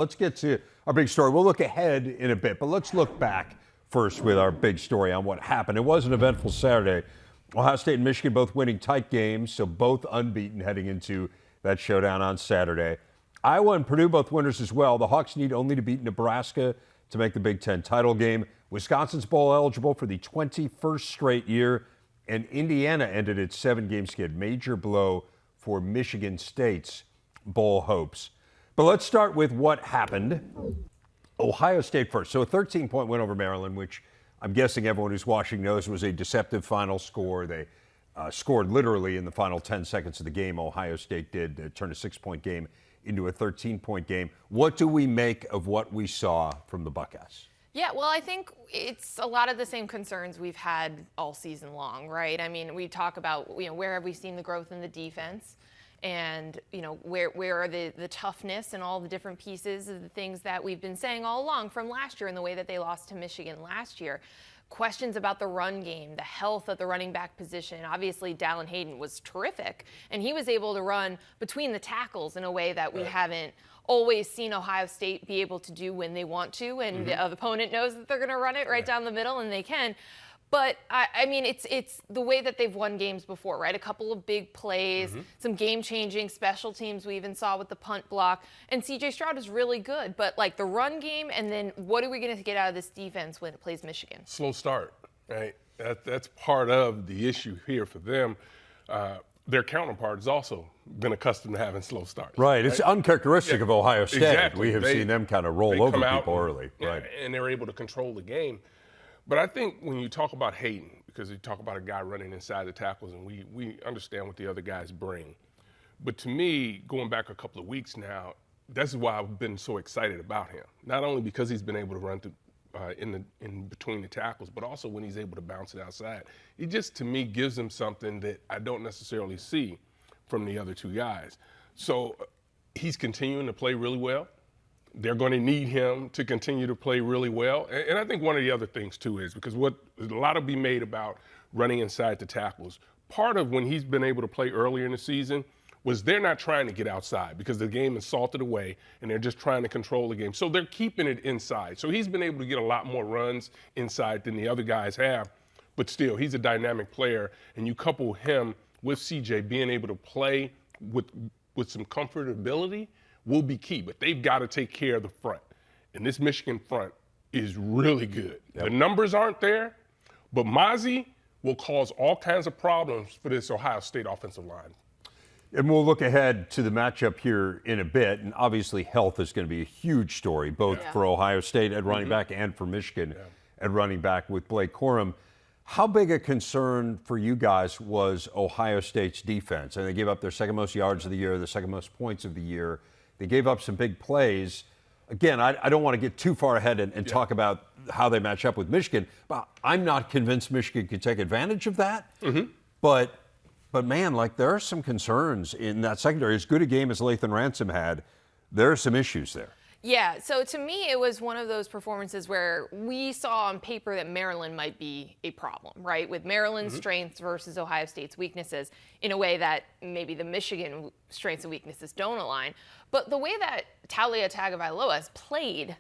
Let's get to our big story. We'll look ahead in a bit, but let's look back first with our big story on what happened. It was an eventful Saturday. Ohio State and Michigan both winning tight games, so both unbeaten heading into that showdown on Saturday. Iowa and Purdue both winners as well. The Hawks need only to beat Nebraska to make the Big Ten title game. Wisconsin's bowl eligible for the 21st straight year, and Indiana ended its 7-game skid. Major blow for Michigan State's bowl hopes. But let's start with what happened. Ohio State first. So a 13-point win over Maryland, which I'm guessing everyone who's watching knows was a deceptive final score. They scored literally in the final 10 seconds of the game. Ohio State did turn a 6-point game into a 13-point game. What do we make of what we saw from the Buckeyes? Yeah, well, I think it's a lot of the same concerns we've had all season long, right? I mean, we talk about, where have we seen the growth in the defense? And, where are the toughness and all the different pieces of the things that we've been saying all along from last year and the way that they lost to Michigan last year. Questions about the run game, the health of the running back position. Obviously, Dallin Hayden was terrific, and he was able to run between the tackles in a way that we haven't always seen Ohio State be able to do when they want to, and the opponent knows that they're going to run it right down the middle, and they can. But, I mean, it's the way that they've won games before, right? A couple of big plays, some game-changing special teams we even saw with the punt block. And C.J. Stroud is really good. But, the run game, and then what are we going to get out of this defense when it plays Michigan? Slow start, right? That's part of the issue here for them. Their counterpart has also been accustomed to having slow starts. Right. It's uncharacteristic of Ohio State. Exactly. We have seen them kind of roll over people early. Right. And they're able to control the game. But I think when you talk about Hayden, because you talk about a guy running inside the tackles, and we understand what the other guys bring. But to me, going back a couple of weeks now, that's why I've been so excited about him. Not only because he's been able to run through, in between the tackles, but also when he's able to bounce it outside. He just, to me, gives him something that I don't necessarily see from the other two guys. So he's continuing to play really well. They're going to need him to continue to play really well. And I think one of the other things, too, is because there's a lot to be made about running inside the tackles. Part of when he's been able to play earlier in the season was they're not trying to get outside because the game is salted away and they're just trying to control the game. So they're keeping it inside. So he's been able to get a lot more runs inside than the other guys have. But still, he's a dynamic player. And you couple him with CJ being able to play with some comfortability will be key, but they've got to take care of the front. And this Michigan front is really good. Yep. The numbers aren't there, but Mozzie will cause all kinds of problems for this Ohio State offensive line. And we'll look ahead to the matchup here in a bit, and obviously health is going to be a huge story, both for Ohio State at running back and for Michigan at running back with Blake Corum. How big a concern for you guys was Ohio State's defense? And they gave up their second most yards of the year, the second most points of the year. They gave up some big plays. Again, I don't want to get too far ahead and talk about how they match up with Michigan, but I'm not convinced Michigan could take advantage of that. But man, there are some concerns in that secondary. As good a game as Lathan Ransom had, there are some issues there. Yeah, so to me, it was one of those performances where we saw on paper that Maryland might be a problem, right? With Maryland's strengths versus Ohio State's weaknesses in a way that maybe the Michigan strengths and weaknesses don't align. But the way that Taulia Tagovailoa played,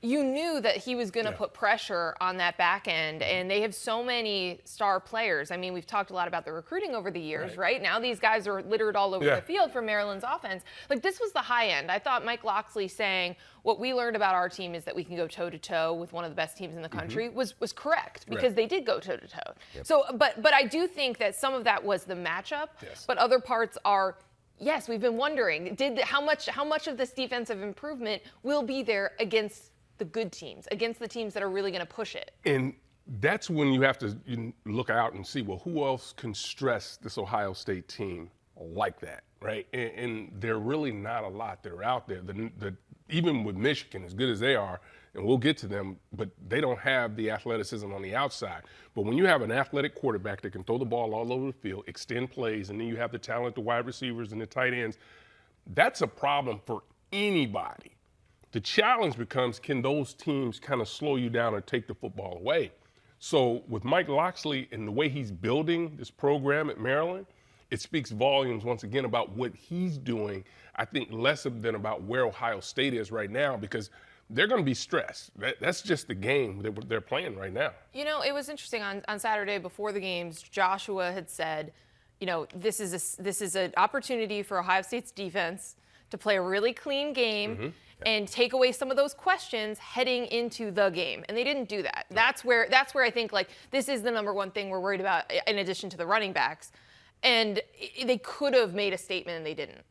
you knew that he was going to put pressure on that back end, and they have so many star players. I mean, we've talked a lot about the recruiting over the years, right? Now these guys are littered all over the field for Maryland's offense. This was the high end. I thought Mike Locksley saying what we learned about our team is that we can go toe-to-toe with one of the best teams in the country was correct because they did go toe-to-toe. So, but I do think that some of that was the matchup, but other parts are – yes, we've been wondering, how much of this defensive improvement will be there against the good teams, against the teams that are really going to push it? And that's when you have to look out and see, well, who else can stress this Ohio State team like that, right? And there are really not a lot that are out there. Even with Michigan, as good as they are, and we'll get to them, but they don't have the athleticism on the outside. But when you have an athletic quarterback that can throw the ball all over the field, extend plays, and then you have the talent, the wide receivers and the tight ends, that's a problem for anybody. The challenge becomes, can those teams kind of slow you down or take the football away? So with Mike Locksley and the way he's building this program at Maryland, it speaks volumes once again about what he's doing. I think less than about where Ohio State is right now, because they're going to be stressed. That's just the game that they're playing right now. You know, it was interesting on Saturday before the games. Joshua had said, you know, this is an opportunity for Ohio State's defense to play a really clean game and take away some of those questions heading into the game. And they didn't do that. That's where I think, like, this is the number one thing we're worried about in addition to the running backs. And they could have made a statement and they didn't.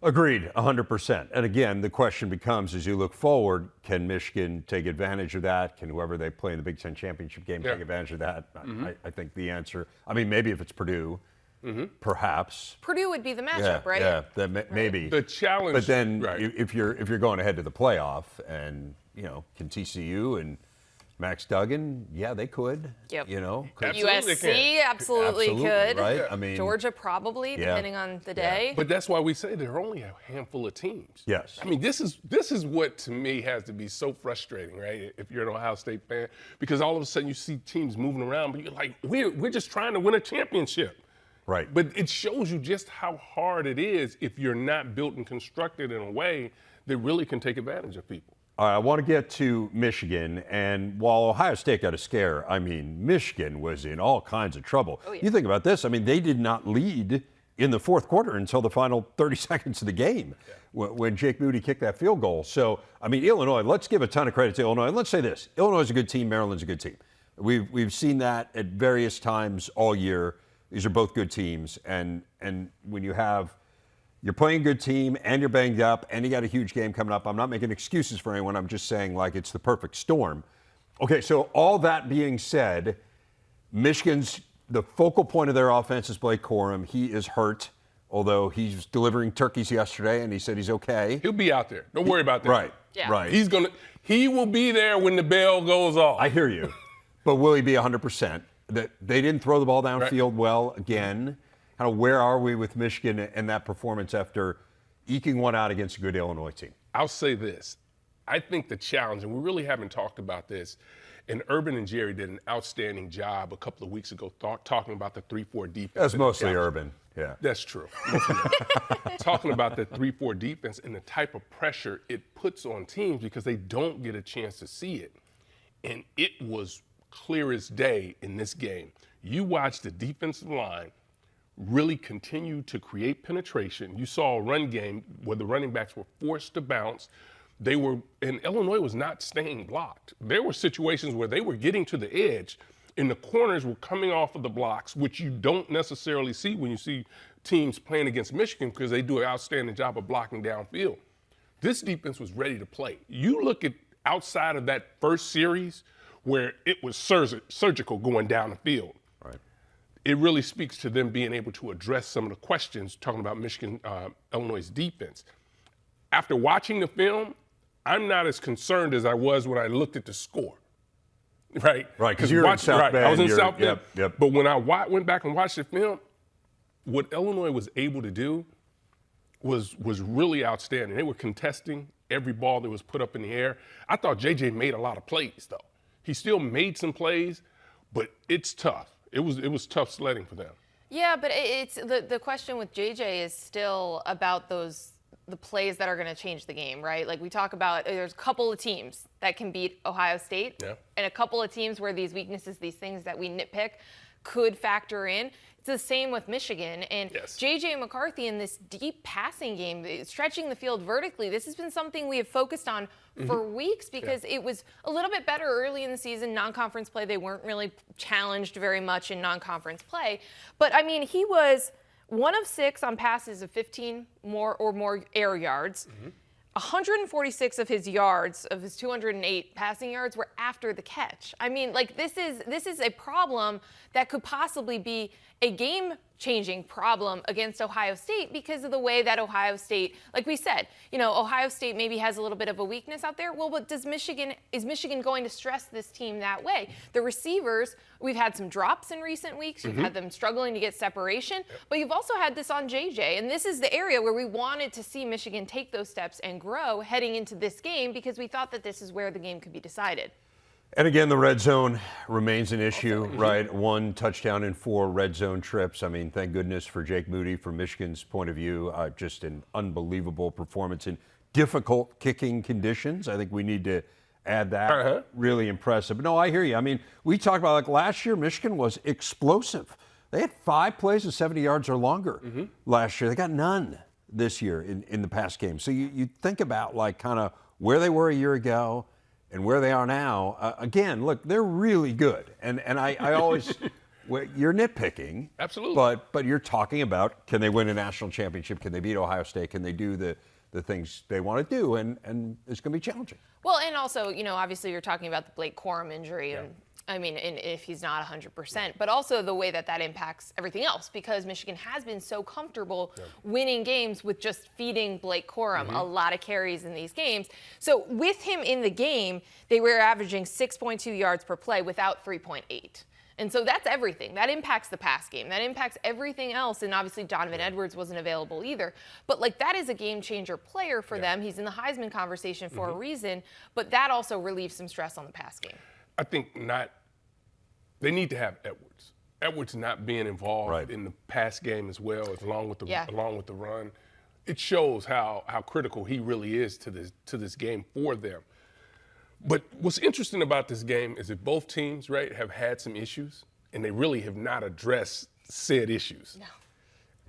Agreed, 100%. And again, the question becomes, as you look forward, can Michigan take advantage of that? Can whoever they play in the Big Ten championship game take advantage of that? I think the answer, I mean, maybe if it's Purdue, perhaps. Purdue would be the matchup, right? Yeah, maybe. The challenge. But then if you're going ahead to the playoff, and you know, can TCU and Max Duggan? Yeah, they could. Yep. You know, USC absolutely could. Right? I mean, Georgia probably, depending on the day. But that's why we say there are only a handful of teams. Yes. I mean, this is what to me has to be so frustrating, right? If you're an Ohio State fan, because all of a sudden you see teams moving around, but you're like, we're just trying to win a championship. Right. But it shows you just how hard it is if you're not built and constructed in a way that really can take advantage of people. All right, I want to get to Michigan, and while Ohio State got a scare, I mean, Michigan was in all kinds of trouble. Oh, yeah. You think about this, I mean, they did not lead in the fourth quarter until the final 30 seconds of the game when Jake Moody kicked that field goal. So, I mean, Illinois, let's give a ton of credit to Illinois. And let's say this, Illinois is a good team, Maryland's a good team. We've seen that at various times all year. These are both good teams, and when you're playing a good team and you're banged up and you got a huge game coming up, I'm not making excuses for anyone. I'm just saying, like, it's the perfect storm. Okay, so all that being said, Michigan's, the focal point of their offense is Blake Corum. He is hurt, although he's delivering turkeys yesterday and he said he's okay. He'll be out there. Don't worry about that. Right, Yeah. right. He will be there when the bell goes off. I hear you. But will he be 100%? That they didn't throw the ball downfield well again. Kind of where are we with Michigan and that performance after eking one out against a good Illinois team? I'll say this. I think the challenge, and we really haven't talked about this, and Urban and Jerry did an outstanding job a couple of weeks ago talking about the 3-4 defense. That's mostly Urban, yeah. That's true. Talking about the 3-4 defense and the type of pressure it puts on teams because they don't get a chance to see it. And it was clear as day in this game. You watch the defensive line really continue to create penetration. You saw a run game where the running backs were forced to bounce. And Illinois was not staying blocked. There were situations where they were getting to the edge and the corners were coming off of the blocks, which you don't necessarily see when you see teams playing against Michigan because they do an outstanding job of blocking downfield. This defense was ready to play. You look at outside of that first series where it was surgical going down the field. It really speaks to them being able to address some of the questions talking about Illinois' defense. After watching the film, I'm not as concerned as I was when I looked at the score. Right? Right, because you were in South Bend. I was in South Bend. Yep. But when I went back and watched the film, what Illinois was able to do was really outstanding. They were contesting every ball that was put up in the air. I thought JJ made a lot of plays, though. He still made some plays, but it's tough. It was tough sledding for them. Yeah, but it's the question with JJ is still about the plays that are going to change the game, right? Like we talk about, there's a couple of teams that can beat Ohio State, and a couple of teams where these weaknesses, these things that we nitpick, could factor in. It's the same with Michigan. And J.J. McCarthy in this deep passing game, stretching the field vertically, this has been something we have focused on for weeks because it was a little bit better early in the season, non-conference play. They weren't really challenged very much in non-conference play. But, I mean, he was 1 of 6 on passes of 15 or more air yards. 146 of his yards, of his 208 passing yards, were after the catch. I mean, like, this is a problem that could possibly be a game-changing problem against Ohio State because of the way that Ohio State, like we said, you know, Ohio State maybe has a little bit of a weakness out there. Well, is Michigan going to stress this team that way? The receivers, we've had some drops in recent weeks. You've had them struggling to get separation, but you've also had this on JJ, and this is the area where we wanted to see Michigan take those steps and grow heading into this game because we thought that this is where the game could be decided. And again, the red zone remains an issue, right? 1 touchdown in 4 red zone trips. I mean, thank goodness for Jake Moody from Michigan's point of view. Just an unbelievable performance in difficult kicking conditions. I think we need to add that. Really impressive. But no, I hear you. I mean, we talked about like last year, Michigan was explosive. They had 5 plays of 70 yards or longer last year. They got none this year in the pass game. So you think about like kind of where they were a year ago and where they are now. Again, look, they're really good. And I always, you're nitpicking. Absolutely. But you're talking about, can they win a national championship? Can they beat Ohio State? Can they do the things they want to do? And it's going to be challenging. Well, and also, obviously you're talking about the Blake Corum injury. And if he's not 100%, but also the way that impacts everything else, because Michigan has been so comfortable winning games with just feeding Blake Corum a lot of carries in these games. So with him in the game, they were averaging 6.2 yards per play without 3.8. And so that's everything. That impacts the pass game. That impacts everything else. And obviously Donovan Edwards wasn't available either. But that is a game changer player for them. He's in the Heisman conversation for a reason, but that also relieves some stress on the pass game. I think they need to have Edwards. Edwards not being involved in the pass game as well, along with the run. It shows how critical he really is to this game for them. But what's interesting about this game is that both teams, have had some issues, and they really have not addressed said issues. No.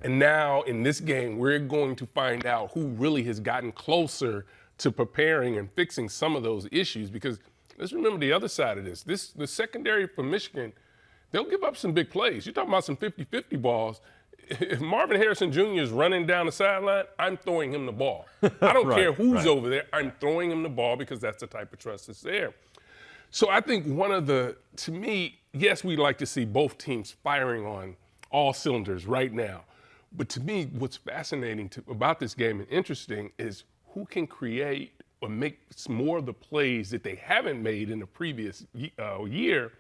And now in this game, we're going to find out who really has gotten closer to preparing and fixing some of those issues, because let's remember the other side of this. The secondary for Michigan, they'll give up some big plays. You're talking about some 50-50 balls. If Marvin Harrison Jr. is running down the sideline, I'm throwing him the ball. I don't care who's over there. I'm throwing him the ball because that's the type of trust that's there. So I think to me, yes, we'd like to see both teams firing on all cylinders right now. But to me, what's fascinating about this game and interesting is who can create or make more of the plays that they haven't made in the previous year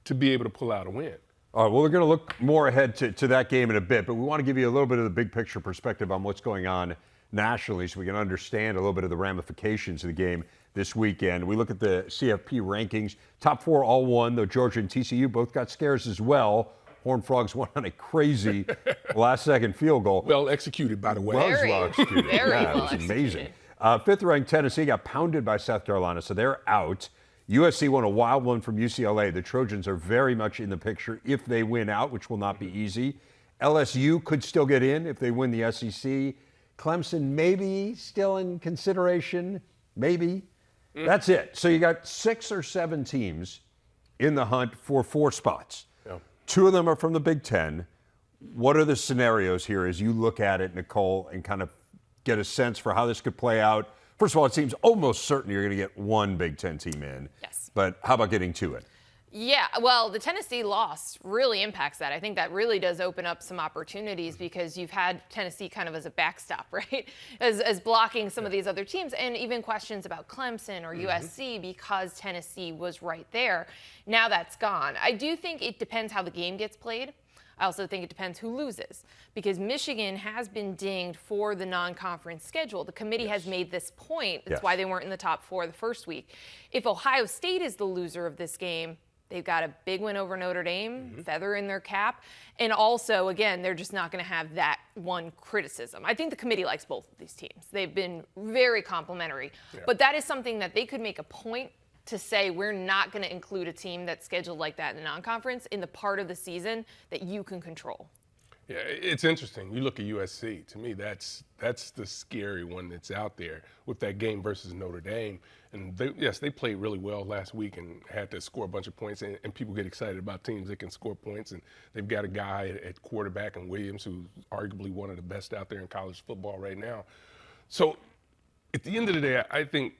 to be able to pull out a win. All right, well, we're going to look more ahead to that game in a bit, but we want to give you a little bit of the big picture perspective on what's going on nationally so we can understand a little bit of the ramifications of the game this weekend. We look at the CFP rankings. Top 4 all won, though Georgia and TCU both got scares as well. Horned Frogs won on a crazy last-second field goal. Well executed, by the way. Well executed. Very yeah, well it was executed. amazing. 5th-ranked Tennessee got pounded by South Carolina, so they're out. USC won a wild one from UCLA. The Trojans are very much in the picture if they win out, which will not be easy. LSU could still get in if they win the SEC. Clemson maybe still in consideration, maybe. That's it. So you got 6 or 7 teams in the hunt for 4 spots. Yeah. 2 of them are from the Big Ten. What are the scenarios here as you look at it, Nicole, and kind of get a sense for how this could play out? First of all, it seems almost certain you're going to get 1 Big Ten team in. Yes. But how about getting to it? Yeah, well, the Tennessee loss really impacts that. I think that really does open up some opportunities because you've had Tennessee kind of as a backstop, right? As blocking some of these other teams, and even questions about Clemson or USC because Tennessee was right there. Now that's gone. I do think it depends how the game gets played. I also think it depends who loses, because Michigan has been dinged for the non-conference schedule. The committee has made this point. That's why they weren't in the top 4 the first week. If Ohio State is the loser of this game, they've got a big win over Notre Dame, feather in their cap. And also, again, they're just not going to have that one criticism. I think the committee likes both of these teams. They've been very complimentary. Yeah. But that is something that they could make a point to say, we're not going to include a team that's scheduled like that in the non-conference in the part of the season that you can control. Yeah, it's interesting. You look at USC. To me, that's the scary one that's out there with that game versus Notre Dame. And they played really well last week and had to score a bunch of points. And people get excited about teams that can score points. And they've got a guy at quarterback in Williams who's arguably one of the best out there in college football right now. So at the end of the day, I think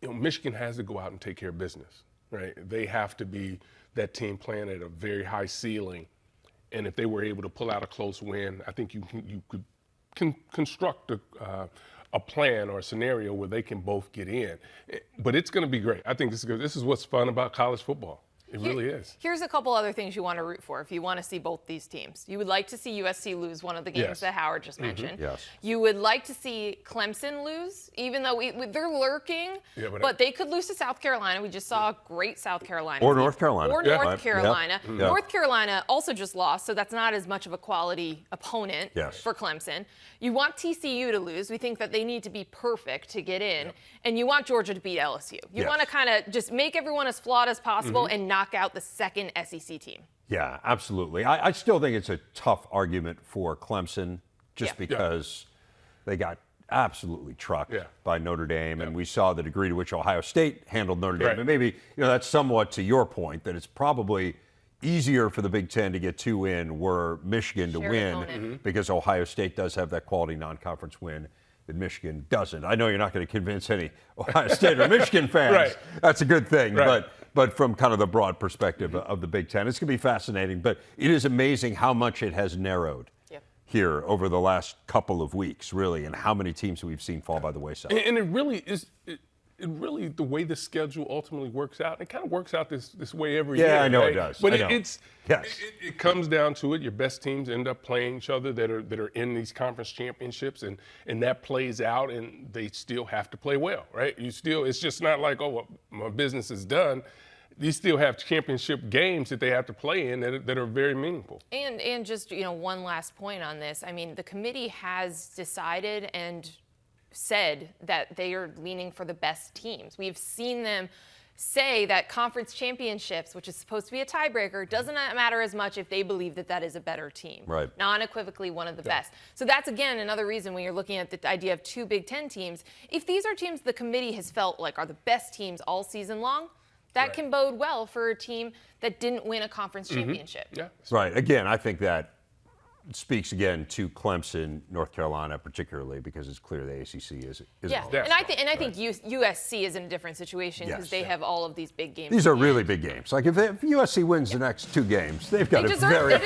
Michigan has to go out and take care of business, right? They have to be that team playing at a very high ceiling. And if they were able to pull out a close win, I think you could construct a plan or a scenario where they can both get in. But it's going to be great. I think this is what's fun about college football. It really is. Here's a couple other things you want to root for if you want to see both these teams. You would like to see USC lose one of the games that Howard just mentioned. Yes. You would like to see Clemson lose, even though they're lurking, but they could lose to South Carolina. We just saw a great South Carolina. Or North Carolina. Or North Carolina. Yeah. North Carolina also just lost, so that's not as much of a quality opponent for Clemson. You want TCU to lose. We think that they need to be perfect to get in. And you want Georgia to beat LSU. You want to kind of just make everyone as flawed as possible and knock out the second SEC team. Yeah, absolutely. I still think it's a tough argument for Clemson just because they got absolutely trucked by Notre Dame, and we saw the degree to which Ohio State handled Notre Dame. And maybe that's somewhat to your point that it's probably easier for the Big Ten to get 2 in were Michigan to win because Ohio State does have that quality non-conference win that Michigan doesn't. I know you're not going to convince any Ohio State or Michigan fans. That's a good thing. But from kind of the broad perspective of the Big Ten, it's going to be fascinating. But it is amazing how much it has narrowed here over the last couple of weeks, really, and how many teams we've seen fall by the wayside. And it really is. It really, the way the schedule ultimately works out, it kind of works out this way every year. Yeah, I know it does. But it comes down to it. Your best teams end up playing each other that are in these conference championships, and that plays out, and they still have to play well, right? It's just not like, oh, well, my business is done. You still have championship games that they have to play in that are very meaningful. And just, one last point on this. I mean, the committee has decided and said that they are leaning for the best teams. We've seen them say that conference championships, which is supposed to be a tiebreaker, doesn't matter as much if they believe that is a better team. Right. Non-equivocally one of the best. So that's, again, another reason when you're looking at the idea of 2 Big Ten teams, if these are teams the committee has felt like are the best teams all season long, that can bode well for a team that didn't win a conference championship. Yeah. Right. Again, I think that speaks again to Clemson, North Carolina, particularly because it's clear the ACC is. And I think USC is in a different situation because they have all of these big games. These are really big games. Like if USC wins the next 2 games, they've got a very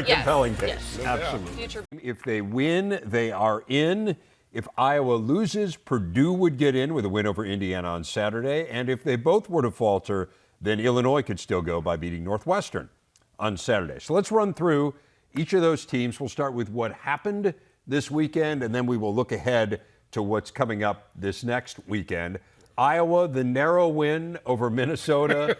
compelling case. Absolutely. If they win, they are in. If Iowa loses, Purdue would get in with a win over Indiana on Saturday. And if they both were to falter, then Illinois could still go by beating Northwestern on Saturday. So let's run through each of those teams. We'll start with what happened this weekend, and then we will look ahead to what's coming up this next weekend. Iowa, the narrow win over Minnesota.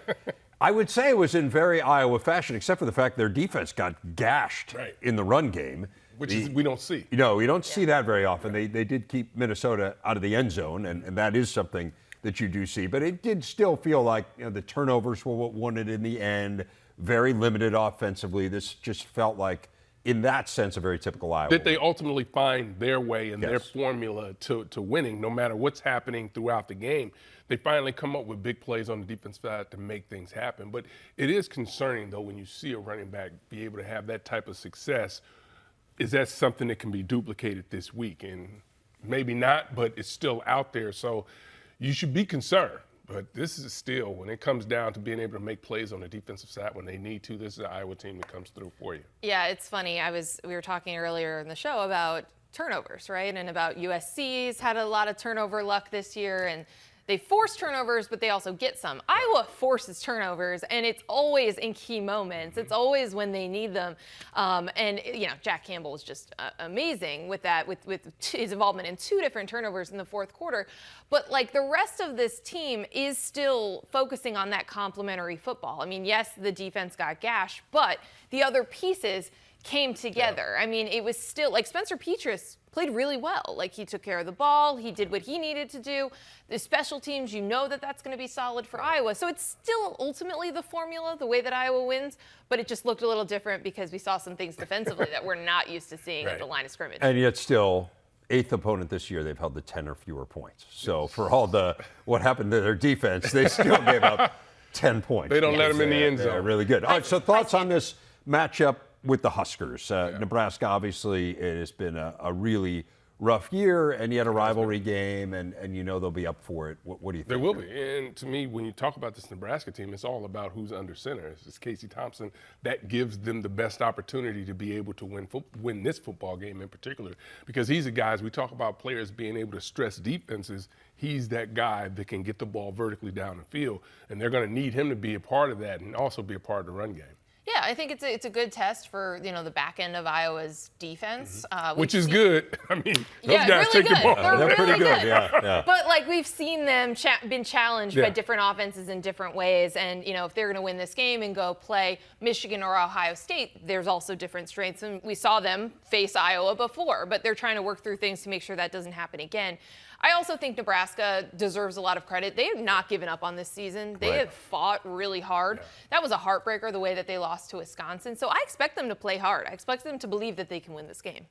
I would say it was in very Iowa fashion, except for the fact their defense got gashed in the run game. Which we don't see. We don't see that very often. They did keep Minnesota out of the end zone, and that is something that you do see. But it did still feel like the turnovers were what won it in the end. Very limited offensively. This just felt like, in that sense, a very typical Iowa. That they ultimately find their way and their formula to winning, no matter what's happening throughout the game. They finally come up with big plays on the defense side to make things happen. But it is concerning, though, when you see a running back be able to have that type of success. Is that something that can be duplicated this week? And maybe not, but it's still out there. So you should be concerned. But this is still, when it comes down to being able to make plays on the defensive side when they need to, this is an Iowa team that comes through for you. Yeah, it's funny. We were talking earlier in the show about turnovers, right? And about USC's had a lot of turnover luck this year, and they force turnovers, but they also get some. Iowa forces turnovers, and it's always in key moments. It's always when they need them. And Jack Campbell is just amazing with that, with his involvement in 2 different turnovers in the 4th quarter. But the rest of this team is still focusing on that complementary football. I mean, yes, the defense got gashed, but the other pieces came together. I mean, it was still Spencer Petras played really well. He took care of the ball. He did what he needed to do. The special teams, that's going to be solid for Iowa. So it's still ultimately the formula, the way that Iowa wins, but it just looked a little different because we saw some things defensively that we're not used to seeing at the line of scrimmage. And yet still, 8th opponent this year, they've held to 10 or fewer points. So for all what happened to their defense, they still gave up 10 points. They don't let them in the end zone. They're really good. All right, so thoughts on this matchup with the Huskers? Nebraska, obviously, it has been a really, rough year, and yet a rivalry game, and you know they'll be up for it. What do you think? There will be. And to me, when you talk about this Nebraska team, it's all about who's under center. It's Casey Thompson. That gives them the best opportunity to be able to win this football game in particular, because he's a guy, as we talk about players being able to stress defenses, he's that guy that can get the ball vertically down the field. And they're going to need him to be a part of that and also be a part of the run game. Yeah, I think it's a good test for the back end of Iowa's defense, Which is good. I mean, those guys really take good. the ball. They're They're pretty really good. good. Yeah. But we've seen them been challenged by Yeah. different offenses in different ways, and if they're going to win this game and go play Michigan or Ohio State, there's also different strengths. And we saw them face Iowa before, but they're trying to work through things to make sure that doesn't happen again. I also think Nebraska deserves a lot of credit. They have not given up on this season. They Right. have fought really hard. Yeah. That was a heartbreaker, the way that they lost to Wisconsin. So I expect them to play hard. I expect them to believe that they can win this game.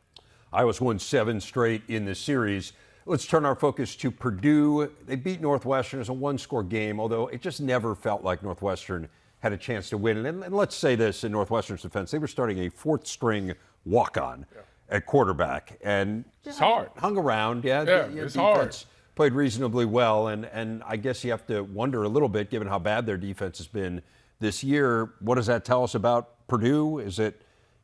Iowa's won 7 straight in the series. Let's turn our focus to Purdue. They beat Northwestern as a one-score game, although it just never felt like Northwestern had a chance to win. And let's say this in Northwestern's defense, they were starting a 4th-string walk-on at quarterback, and It's hard. hung around. Yeah, it's defense played reasonably well, and I guess you have to wonder a little bit, given how bad their defense has been this year. What does that tell us about Purdue?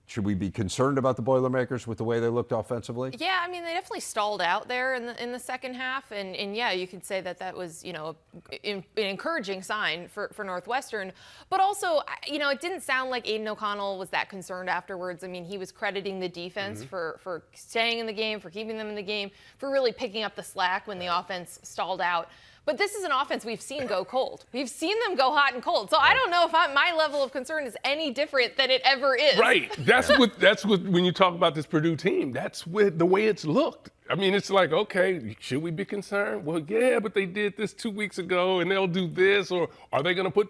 Should we be concerned about the Boilermakers with the way they looked offensively? Yeah, I mean, they definitely stalled out there in the second half, and yeah, you could say that was an encouraging sign for Northwestern, but also it didn't sound like Aiden O'Connell was that concerned afterwards. I mean, he was crediting the defense for staying in the game, for keeping them in the game, for really picking up the slack when the offense stalled out. But this is an offense we've seen go cold. We've seen them go hot and cold. So I don't know if my level of concern is any different than it ever is. Right. That's what when you talk about this Purdue team, that's the way it's looked. I mean, it's like, okay, should we be concerned? Well, yeah, but they did this 2 weeks ago, and they'll do this, or are they going to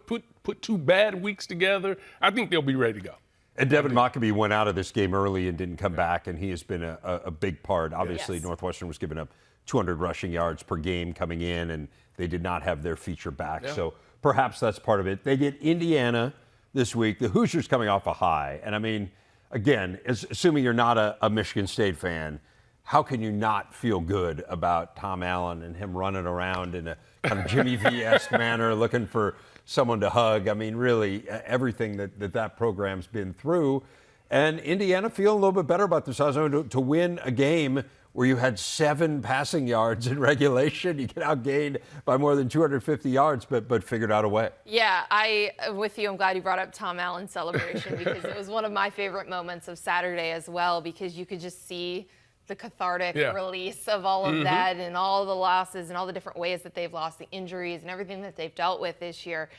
put 2 bad weeks together? I think they'll be ready to go. And Devin Mockabee went out of this game early and didn't come back, and he has been a big part. Obviously, Yes. Northwestern was giving up 200 rushing yards per game coming in, and they did not have their feature back. Yeah. So perhaps that's part of it. They get Indiana this week. The Hoosiers coming off a high. And I mean, again, assuming you're not a Michigan State fan, how can you not feel good about Tom Allen and him running around in a kind of Jimmy V-esque manner, looking for someone to hug? I mean, really, everything that program's been through. And Indiana feeling a little bit better about themselves. I mean, to win a game where you had 7 passing yards in regulation, you get outgained by more than 250 yards, but figured out a way. Yeah, I'm with you. I'm glad you brought up Tom Allen's celebration because it was one of my favorite moments of Saturday as well, because you could just see the cathartic release of all of that and all the losses and all the different ways that they've lost, the injuries and everything that they've dealt with this year.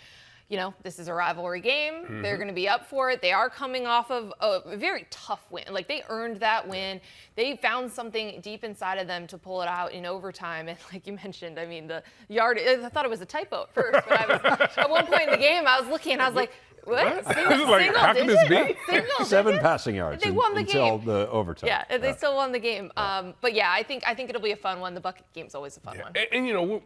This is a rivalry game. They're going to be up for it. They are coming off of a very tough win. Like, they earned that win. They found something deep inside of them to pull it out in overtime. And like you mentioned, I mean, the yard, I thought it was a typo at first. But at one point in the game, I was looking and I was like, what? How can this be? 7 passing yards They won the until game. the overtime. Yeah, they still won the game. But yeah, I think it'll be a fun one. The bucket game's always a fun one. And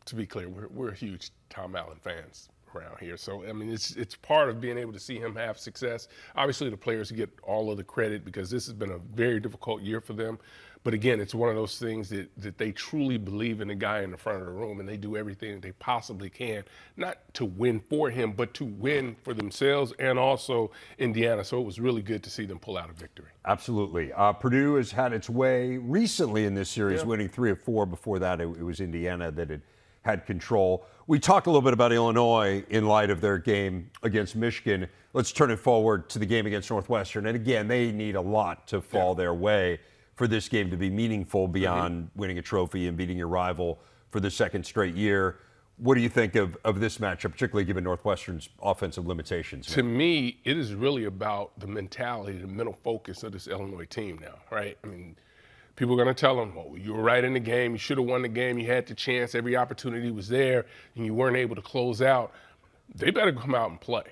to be clear, we're huge Tom Allen fans around here. So, I mean, it's part of being able to see him have success. Obviously, the players get all of the credit because this has been a very difficult year for them. But again, it's one of those things that they truly believe in the guy in the front of the room, and they do everything that they possibly can, not to win for him, but to win for themselves and also Indiana. So it was really good to see them pull out a victory. Absolutely. Purdue has had its way recently in this series, winning 3 of 4. Before that, it was Indiana that had control. We talked a little bit about Illinois in light of their game against Michigan. Let's turn it forward to the game against Northwestern. And again, they need a lot to fall their way for this game to be meaningful beyond winning a trophy and beating your rival for the 2nd straight year. What do you think of this matchup, particularly given Northwestern's offensive limitations? To me, it is really about the mentality, the mental focus of this Illinois team now, right? I mean, people are going to tell them, well, you were right in the game. You should have won the game. You had the chance. Every opportunity was there, and you weren't able to close out. They better come out and play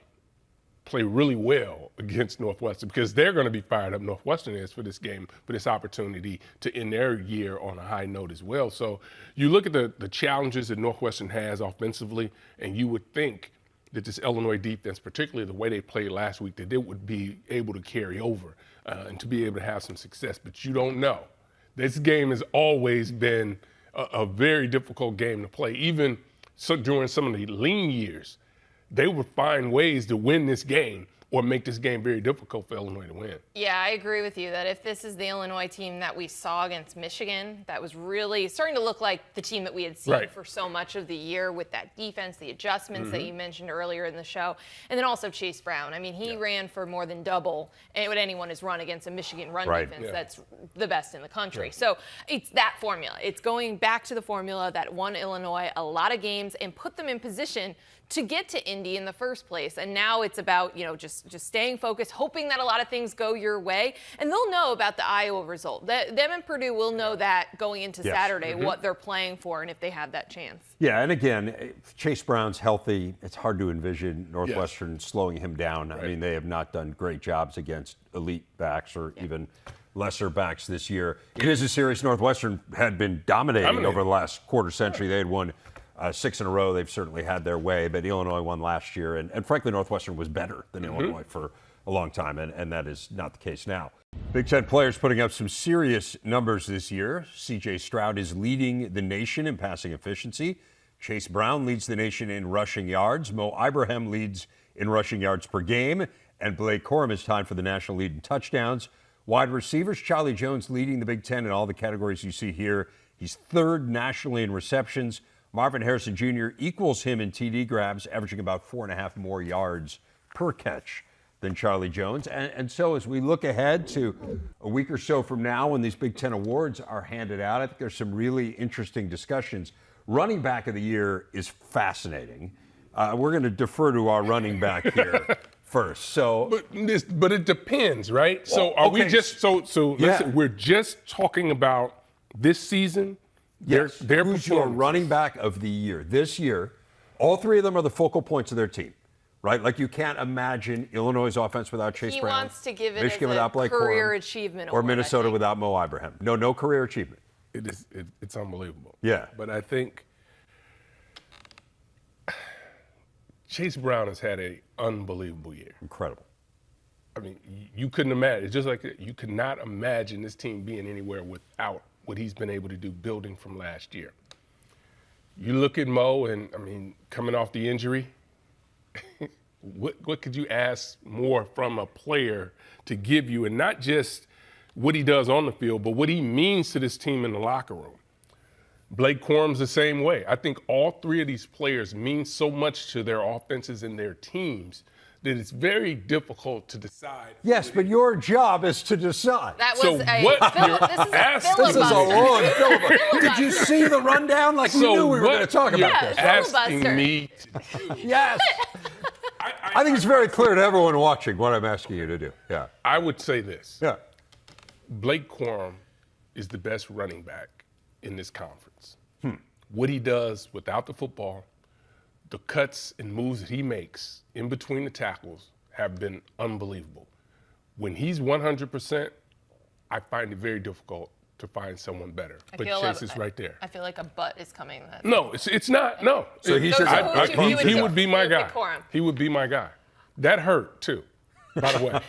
really well against Northwestern because they're going to be fired up. Northwestern is for this game, for this opportunity to end their year on a high note as well. So you look at the challenges that Northwestern has offensively, and you would think that this Illinois defense, particularly the way they played last week, that they would be able to carry over and to be able to have some success. But you don't know. This game has always been a very difficult game to play. Even during some of the lean years, they would find ways to win this game or make this game very difficult for Illinois to win. Yeah, I agree with you that if this is the Illinois team that we saw against Michigan, that was really starting to look like the team that we had seen for so much of the year with that defense, the adjustments that you mentioned earlier in the show, and then also Chase Brown. I mean, he ran for more than double what anyone has run against a Michigan run defense that's the best in the country. So it's that formula. It's going back to the formula that won Illinois a lot of games and put them in position to get to Indy in the first place. And now it's about, just staying focused, hoping that a lot of things go your way. And they'll know about the Iowa result. Them and Purdue will know that going into Saturday, what they're playing for and if they have that chance. Yeah, and again, if Chase Brown's healthy, it's hard to envision Northwestern slowing him down. I mean, they have not done great jobs against elite backs or even lesser backs this year. It is a series Northwestern had been dominating over the last quarter century. They had won 6 in a row. They've certainly had their way, but Illinois won last year. And frankly, Northwestern was better than Illinois for a long time, and that is not the case now. Big Ten players putting up some serious numbers this year. C.J. Stroud is leading the nation in passing efficiency. Chase Brown leads the nation in rushing yards. Mo Ibrahim leads in rushing yards per game. And Blake Corum is tied for the national lead in touchdowns. Wide receivers, Charlie Jones leading the Big Ten in all the categories you see here. He's third nationally in receptions. Marvin Harrison Jr. equals him in TD grabs, averaging about 4.5 more yards per catch than Charlie Jones. And so as we look ahead to a week or so from now when these Big Ten awards are handed out, I think there's some really interesting discussions. Running back of the year is fascinating. We're going to defer to our running back here first. So, but it depends, right? So are we just listen, we're just talking about this season? Yes. Who's your running back of the year? This year, all three of them are the focal points of their team, right? Like you can't imagine Illinois' offense without Chase Brown. He wants to give it Michigan as without a Blake career Corum, achievement or award, Minnesota without Mo Ibrahim. No career achievement. It's unbelievable. Yeah. But I think Chase Brown has had an unbelievable year. Incredible. I mean, you couldn't imagine. It's just like you could not imagine this team being anywhere without what he's been able to do building from last year. You look at Mo, and I mean, coming off the injury, what could you ask more from a player to give you, and not just what he does on the field, but what he means to this team in the locker room? Blake Corum's the same way. I think all three of these players mean so much to their offenses and their teams that it's very difficult to decide. Yes, but your job is to decide. That was So This is a long filibuster. Did you see the rundown? Like we knew we were going to talk about this. Asking me to do. Yes. I think it's very clear to everyone watching what I'm asking you to do. Yeah. I would say this. Yeah. Blake Corum is the best running back in this conference. What he does without the football, the cuts and moves that he makes in between the tackles have been unbelievable. When he's 100%, I find it very difficult to find someone better. But Chase is right there. I feel like a butt is coming. No, it's not. No. So he he would be my guy. He would be my guy. That hurt too, by the way.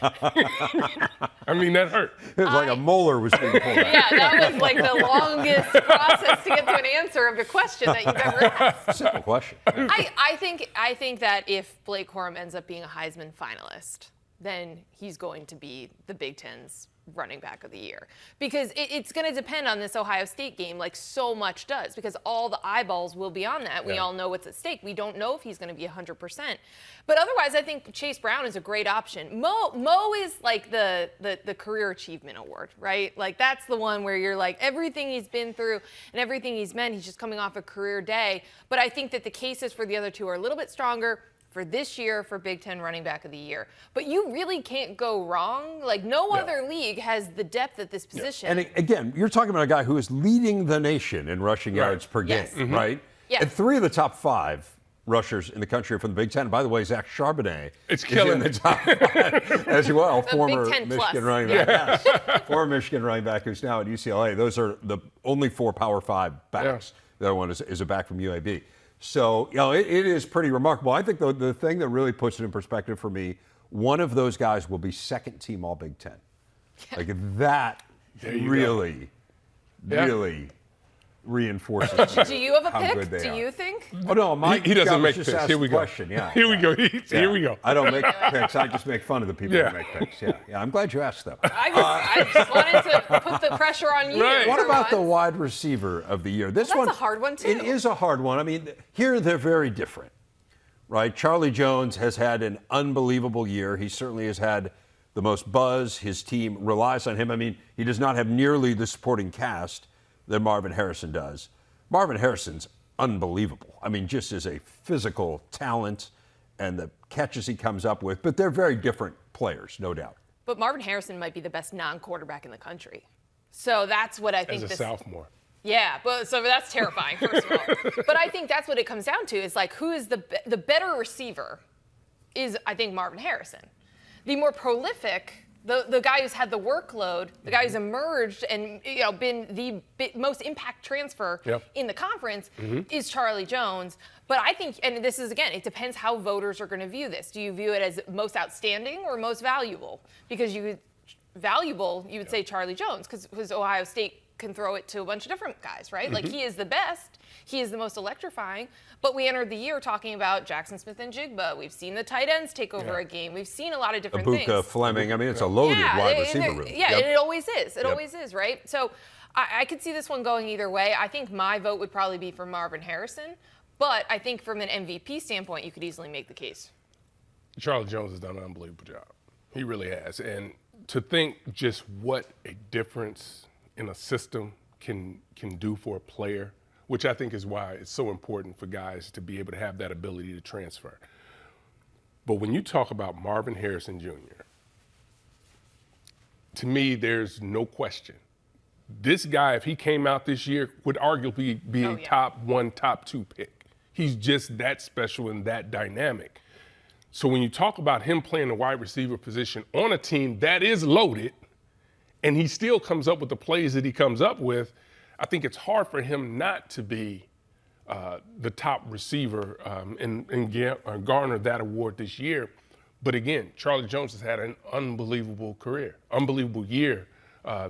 I mean, that hurt. It was like a molar was being pulled out. Yeah, that was like the longest process to get to an answer of a question that you've ever asked. Simple question. I think that if Blake Corum ends up being a Heisman finalist, then he's going to be the Big Ten's running back of the year. Because it's going to depend on this Ohio State game, like so much does, because all the eyeballs will be on that. We all know what's at stake. We don't know if he's going to be 100%. But otherwise, I think Chase Brown is a great option. Mo is like the career achievement award, right? Like that's the one where you're like everything he's been through and everything he's meant, he's just coming off a career day. But I think that the cases for the other two are a little bit stronger for this year for Big Ten running back of the year. But you really can't go wrong. Like no other league has the depth at this position. And again, you're talking about a guy who is leading the nation in rushing yards per game, right? Yes. And 3 of the top 5 rushers in the country are from the Big Ten. By the way, Zach Charbonnet is in the top 5 as well. Former Michigan running back. Yes. Former Michigan running back who's now at UCLA. Those are the only 4 Power 5 backs. The other one is a back from UAB. So, it is pretty remarkable. I think the thing that really puts it in perspective for me, one of those guys will be second team All Big Ten. Like that really really reinforces Do you have a how pick? good they Do are. you think? Oh no, Mike. He doesn't was make just picks. asked Here we the go. question. Yeah. Here we go. Here we go. I don't make picks. I just make fun of the people Yeah. who make picks. Yeah. I'm glad you asked them. I just wanted to put the pressure on you. Right. What for about the once. wide receiver of the year? This That's one, a hard one, too. It is a hard one. I mean, here they're very different, right? Charlie Jones has had an unbelievable year. He certainly has had the most buzz. His team relies on him. I mean, he does not have nearly the supporting cast that Marvin Harrison does. Marvin Harrison's unbelievable. I mean, just as a physical talent and the catches he comes up with, but they're very different players, no doubt. But Marvin Harrison might be the best non-quarterback in the country. So that's what I think. As a sophomore. Yeah, but so that's terrifying, first of all. But I think that's what it comes down to is like who is the better receiver is, I think, Marvin Harrison. The more prolific, the guy who's had the workload, the guy who's emerged and been the most impact transfer in the conference is Charlie Jones. But I think, and this is, again, it depends how voters are going to view this. Do you view it as most outstanding or most valuable? Because you would say Charlie Jones because Ohio State can throw it to a bunch of different guys, right? Like he is the best. He is the most electrifying. But we entered the year talking about Jackson Smith and Jigba. We've seen the tight ends take over a game. We've seen a lot of different things. Ibuka, Fleming. I mean, it's a loaded wide receiver room. Yeah, and it always is. It always is, right? So I could see this one going either way. I think my vote would probably be for Marvin Harrison. But I think from an MVP standpoint, you could easily make the case. Charlie Jones has done an unbelievable job. He really has. And to think just what a difference in a system can do for a player, which I think is why it's so important for guys to be able to have that ability to transfer. But when you talk about Marvin Harrison Jr., to me, there's no question. This guy, if he came out this year, would arguably be a top 1, top 2 pick. He's just that special and that dynamic. So when you talk about him playing the wide receiver position on a team that is loaded, and he still comes up with the plays that he comes up with, I think it's hard for him not to be the top receiver and garner that award this year. But again, Charlie Jones has had an unbelievable year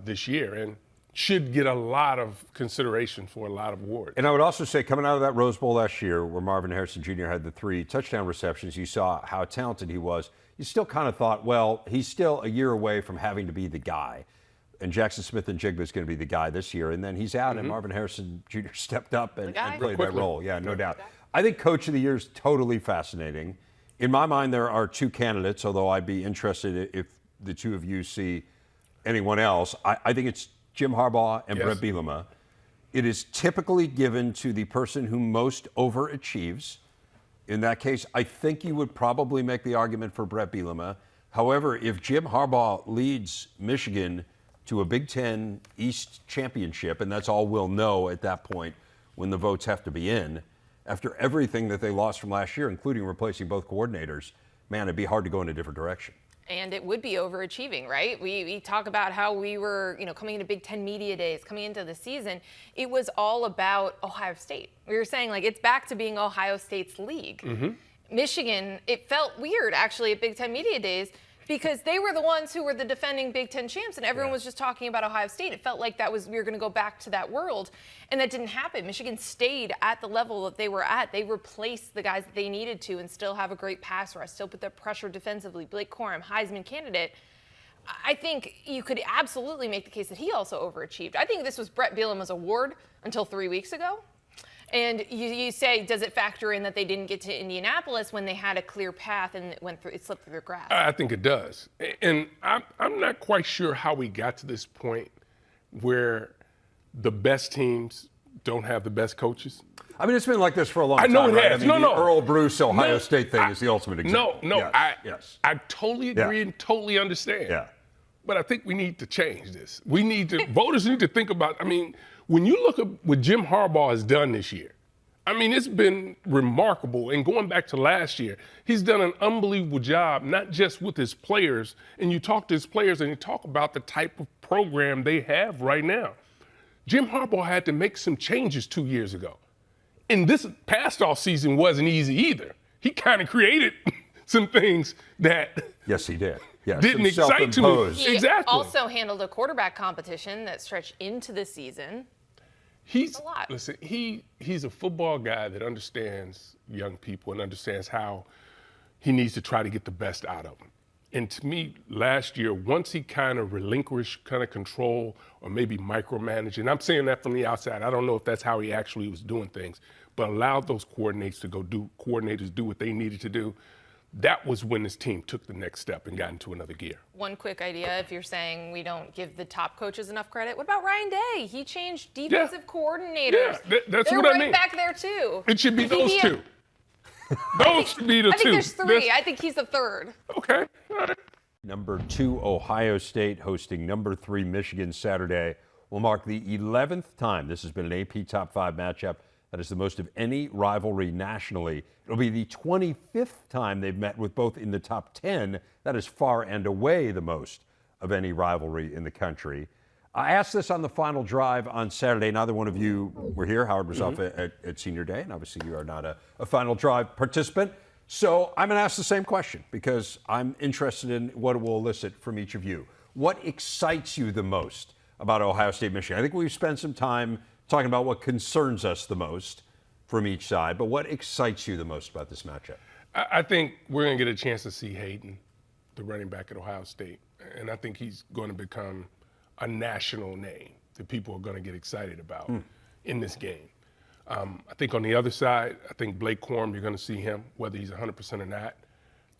this year, and should get a lot of consideration for a lot of awards. And I would also say, coming out of that Rose Bowl last year, where Marvin Harrison Jr. had the 3 touchdown receptions, you saw how talented he was. You still kind of thought, well, he's still a year away from having to be the guy. And Jackson Smith and Jigba is going to be the guy this year. And then he's out, and Marvin Harrison Jr. stepped up and played that role. Yeah, no doubt. I think Coach of the Year is totally fascinating. In my mind, there are 2 candidates, although I'd be interested if the 2 of you see anyone else. I think it's Jim Harbaugh and Brett Bielema. It is typically given to the person who most overachieves. In that case, I think you would probably make the argument for Brett Bielema. However, if Jim Harbaugh leads Michigan to a Big Ten East championship, and that's all we'll know at that point when the votes have to be in, after everything that they lost from last year, including replacing both coordinators, man, it'd be hard to go in a different direction. And it would be overachieving, right? We talk about how we were, coming into Big Ten Media Days, coming into the season. It was all about Ohio State. We were saying, it's back to being Ohio State's league. Michigan, it felt weird, actually, at Big Ten Media Days because they were the ones who were the defending Big Ten champs, and everyone was just talking about Ohio State. It felt like we were going to go back to that world, and that didn't happen. Michigan stayed at the level that they were at. They replaced the guys that they needed to and still have a great pass rush, still put that pressure defensively. Blake Corum, Heisman candidate. I think you could absolutely make the case that he also overachieved. I think this was Brett Bielema's award until 3 weeks ago. And you say, does it factor in that they didn't get to Indianapolis when they had a clear path and it slipped through their grasp? I think it does. And I'm not quite sure how we got to this point where the best teams don't have the best coaches. I mean, it's been like this for a long time. I know it right? has. I mean, No. the Earl Bruce Ohio State thing is the ultimate example. I totally agree and totally understand. Yeah. But I think we need to change this. Voters need to think about, when you look at what Jim Harbaugh has done this year, it's been remarkable. And going back to last year, he's done an unbelievable job, not just with his players. And you talk to his players and you talk about the type of program they have right now. Jim Harbaugh had to make some changes 2 years ago. And this past off season wasn't easy either. He kind of created some things that. Yes, he did. Yeah, didn't some excite to me. self-imposed. He Exactly. also handled a quarterback competition that stretched into the season. He's a lot. Listen. He's a football guy that understands young people and understands how he needs to try to get the best out of them. And to me, last year, once he kind of relinquished kind of control or maybe micromanaging, I'm saying that from the outside. I don't know if that's how he actually was doing things, but allowed those coordinators do what they needed to do. That was when this team took the next step and got into another gear. One quick idea, if you're saying we don't give the top coaches enough credit, what about Ryan Day? He changed defensive coordinators. Yeah, that's They're what I right mean. back there too. It should be I think those he- two. Those should be the I think two. there's three. I think he's the third. Okay. All right. Number 2, Ohio State hosting number 3, Michigan Saturday will mark the 11th time this has been an AP Top 5 matchup. That is the most of any rivalry nationally. It'll be the 25th time they've met with both in the top 10. That is far and away the most of any rivalry in the country. I asked this on the final drive on Saturday. Neither one of you were here. Howard was off at senior day, and obviously you are not a final drive participant. So I'm going to ask the same question because I'm interested in what it will elicit from each of you. What excites you the most about Ohio State, Michigan? I think we've spent some time talking about what concerns us the most from each side, but what excites you the most about this matchup? I think we're going to get a chance to see Hayden, the running back at Ohio State, and I think he's going to become a national name that people are going to get excited about in this game. I think on the other side, I think Blake Corum, you're going to see him, whether he's 100% or not.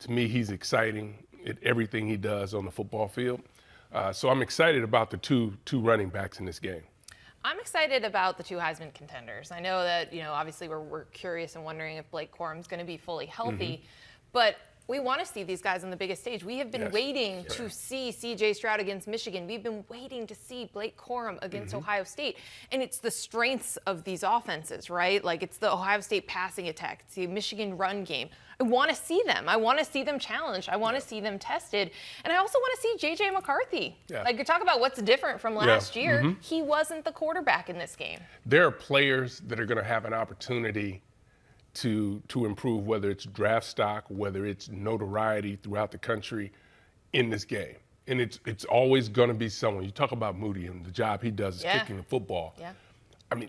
To me, he's exciting at everything he does on the football field. So I'm excited about the two running backs in this game. I'm excited about the two Heisman contenders. I know that, obviously we're curious and wondering if Blake Corum's going to be fully healthy, but we want to see these guys on the biggest stage. We have been waiting to see C.J. Stroud against Michigan. We've been waiting to see Blake Corum against Ohio State. And it's the strengths of these offenses, right? Like it's the Ohio State passing attack. It's the Michigan run game. I want to see them. I want to see them challenged. I want to see them tested. And I also want to see J.J. McCarthy. Like you talk about what's different from last year. He wasn't the quarterback in this game. There are players that are going to have an opportunity to improve, whether it's draft stock, whether it's notoriety throughout the country in this game. And it's always going to be someone. You talk about Moody and the job he does is kicking the football. I mean,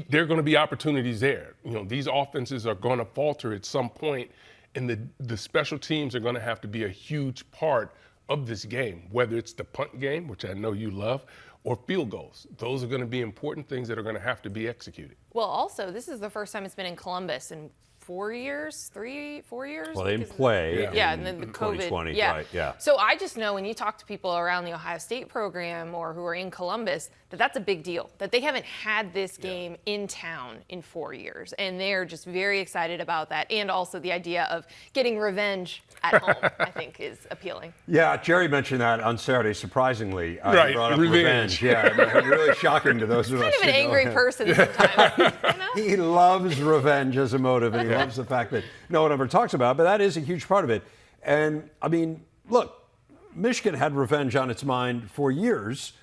there are going to be opportunities there. These offenses are going to falter at some point, and the special teams are going to have to be a huge part of this game, whether it's the punt game, which I know you love, or field goals. Those are going to be important things that are going to have to be executed. Well, also, this is the first time it's been in Columbus in 4 years, 4 years? Well, they didn't play. And then the COVID. 2020, right, yeah. So I just know when you talk to people around the Ohio State program or who are in Columbus, that's a big deal, that they haven't had this game in town in 4 years. And they're just very excited about that. And also the idea of getting revenge at home, I think, is appealing. Yeah, Jerry mentioned that on Saturday, surprisingly. Right, He brought up revenge. Yeah, really shocking to those of us Kind of an who know angry him. person sometimes. He loves revenge as a motive, and he loves the fact that no one ever talks about it, but that is a huge part of it. And, I mean, look, Michigan had revenge on its mind for years,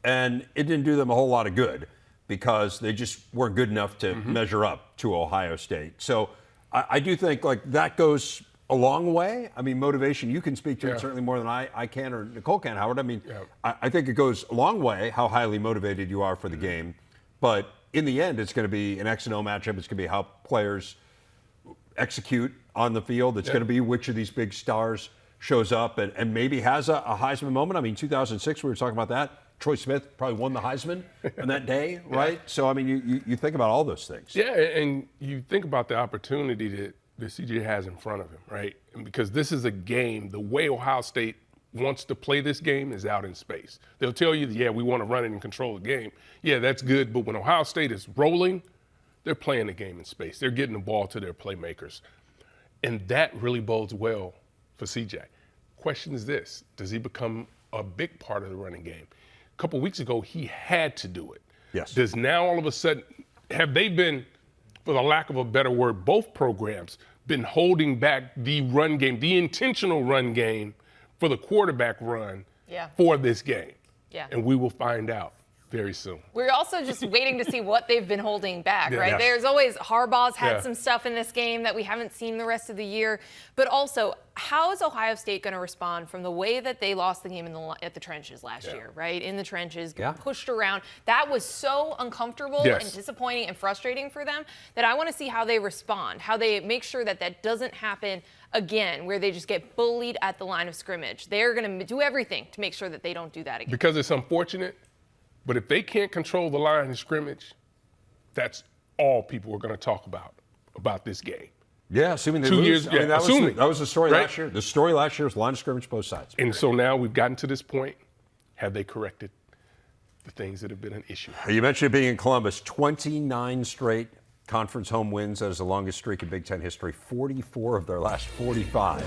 and it didn't do them a whole lot of good because they just weren't good enough to measure up to Ohio State. So I do think, that goes a long way. I mean, motivation, you can speak to it certainly more than I can or Nicole can, Howard. I mean, I think it goes a long way how highly motivated you are for the game. But in the end, it's going to be an X and O matchup. It's going to be how players execute on the field. It's going to be which of these big stars shows up and maybe has a Heisman moment. I mean, 2006, we were talking about that. Troy Smith probably won the Heisman on that day, right? So, I mean, you think about all those things. Yeah, and you think about the opportunity that CJ has in front of him, right? And because this is a game, the way Ohio State wants to play this game is out in space. They'll tell you, we want to run it and control the game. Yeah, that's good, but when Ohio State is rolling, they're playing the game in space. They're getting the ball to their playmakers. And that really bodes well for CJ. Question is this, does he become a big part of the running game? A couple weeks ago, he had to do it. Yes. Does now all of a sudden, have they been, for the lack of a better word, both programs been holding back the run game, the intentional run game for the quarterback run for this game? Yeah. And we will find out Very soon. We're also just waiting to see what they've been holding back, right? Yes. There's always Harbaugh's had Yeah. some stuff in this game that we haven't seen the rest of the year. But also, how is Ohio State going to respond from the way that they lost the game at the trenches last year, right? In the trenches, pushed around. That was so uncomfortable and disappointing and frustrating for them that I want to see how they respond, how they make sure that that doesn't happen again, where they just get bullied at the line of scrimmage. They're going to do everything to make sure that they don't do that again. Because it's unfortunate. But if they can't control the line of scrimmage, that's all people are going to talk about this game. Yeah, assuming they 2 lose. years, I mean, that was the story right? last year. The story last year was line of scrimmage, both sides. And so now we've gotten to this point. Have they corrected the things that have been an issue? You mentioned being in Columbus, 29 straight conference home wins. That is the longest streak in Big Ten history. 44 of their last 45.